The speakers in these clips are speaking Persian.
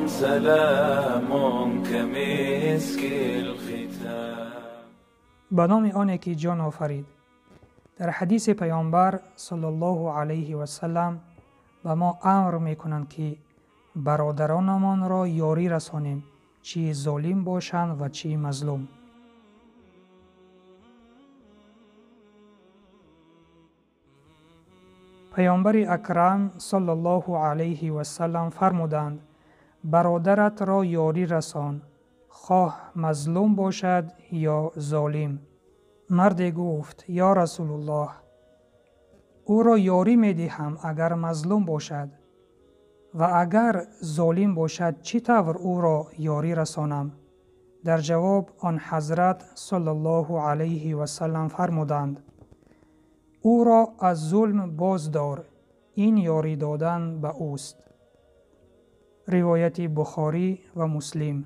سلام كمسك الختام. به نام آن که جان آفرید. در حدیث پیامبر صلی الله علیه و سلم به ما امر میکنند که برادرانمان را یاری رسانیم، چی ظالم باشند و چی مظلوم. پیامبر اکرم صلی الله علیه و سلم فرمودند برادرت را یاری رسان، خواه مظلوم باشد یا ظالم. مرد گفت یا رسول الله، او را یاری می دهم اگر مظلوم باشد و اگر ظالم باشد چی طور او را یاری رسانم؟ در جواب آن حضرت صلی الله علیه و سلم فرمودند او را از ظلم باز دار، این یاری دادن به اوست. روایت بخاری و مسلم.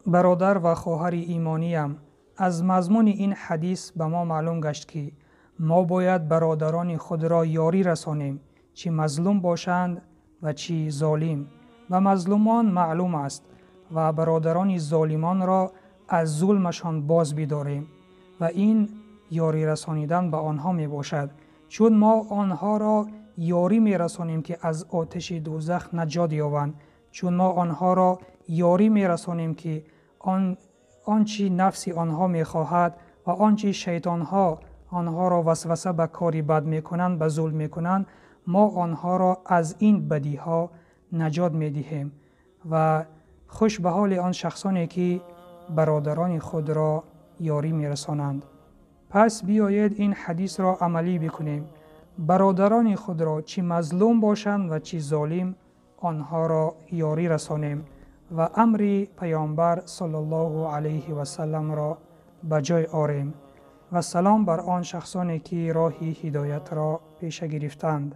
برادر و خواهر ایمانیم، از مضمون این حدیث به ما معلوم گشت که ما باید برادران خود را یاری رسانیم، چی مظلوم باشند و چی ظالم. و مظلومان معلوم است و برادران ظالمان را از ظلمشان باز بداریم و این یاری رسانیدن به آنها می باشد، چون ما آنها را یاری می رسانیم که از آتش دوزخ نجات یابند، چون ما آنها را یاری می رسانیم که آنچه نفس آنها می خواهد و آنچه شیطان ها آنها را وسوسه به کاری بد می کنند، به ظلم می کنند، ما آنها را از این بدی ها نجات می دهیم و خوش به حال آن شخصانی که برادران خود را یاری می رسانند. پس بیایید این حدیث را عملی بکنیم. برادران خود را چی مظلوم باشند و چی ظالم آنها را یاری رسانیم و امر پیامبر صلی الله علیه و سلم را به جای آوریم و سلام بر آن شخصانی که راه هدایت را پیش گرفتند.